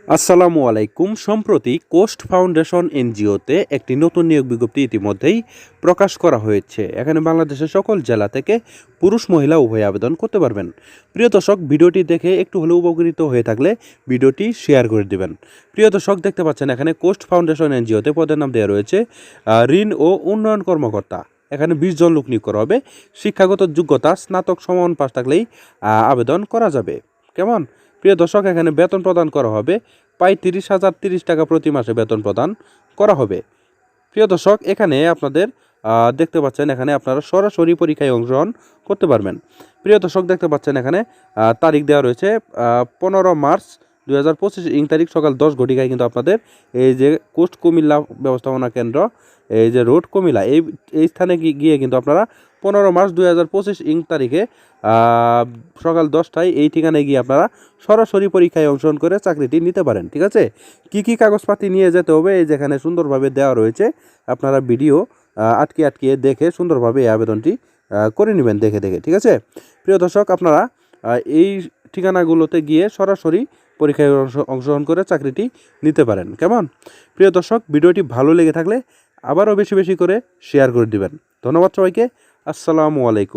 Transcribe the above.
আসসালামু আলাইকুম। সম্প্রতি কোস্ট ফাউন্ডেশন এনজিওতে একটি নতুন নিয়োগ বিজ্ঞপ্তি ইতিমধ্যেই প্রকাশ করা হয়েছে। এখানে বাংলাদেশের সকল জেলা থেকে পুরুষ মহিলা উভয় আবেদন করতে পারবেন। প্রিয় দর্শক, ভিডিওটি দেখে একটু হলেও উপকৃত হয়ে থাকলে ভিডিওটি শেয়ার করে দিবেন। প্রিয় দর্শক, দেখতে পাচ্ছেন এখানে কোস্ট ফাউন্ডেশন এনজিওতে পদের নাম দেওয়া রয়েছে ঋণ ও উন্নয়ন কর্মকর্তা। এখানে 20 জন লোক নিয়োগ করা হবে। শিক্ষাগত যোগ্যতা স্নাতক সমান পাস থাকলেই আবেদন করা যাবে। কেমন? প্রিয় দর্শক, এখানে বেতন প্রদান করা হবে 35,030 টাকা প্রতি মাসে বেতন প্রদান করা হবে। প্রিয় দর্শক, এখানে আপনাদের দেখতে পাচ্ছেন এখানে আপনারা সরাসরি পরীক্ষায় অংশগ্রহণ করতে পারবেন। প্রিয় দর্শক, দেখতে পাচ্ছেন এখানে তারিখ দেওয়া রয়েছে 15 মার্চ 2025 ইং তারিখ সকাল 10 ঘটিকায় কিন্তু আপনাদের এই যে কোস্ট কুমিল্লা ব্যবস্থাপনা কেন্দ্র, এই যে রোড কুমিল্লা, এই স্থানে গিয়ে কিন্তু আপনারা 15 মার্চ 2025 ইং তারিখে সকাল 10টায় এই ঠিকানায় গিয়ে আপনারা সরাসরি পরীক্ষায় অংশগ্রহণ করে চাকরিটি নিতে পারেন। ঠিক আছে? কি কি কাগজপাতি নিয়ে যেতে হবে এই যেখানে সুন্দরভাবে দেওয়া রয়েছে। আপনারা ভিডিও আটকিয়ে দেখে সুন্দরভাবে এই আবেদনটি করে নেবেন দেখে। ঠিক আছে? প্রিয় দর্শক, আপনারা এই ঠিকানাগুলোতে গিয়ে সরাসরি পরীক্ষায় অংশগ্রহণ করে চাকরিটি নিতে পারেন। কেমন? প্রিয় দর্শক, ভিডিওটি ভালো লেগে থাকলে আবারও বেশি করে শেয়ার করে দিবেন। ধন্যবাদ সবাইকে। আসসালামু আলাইকুম।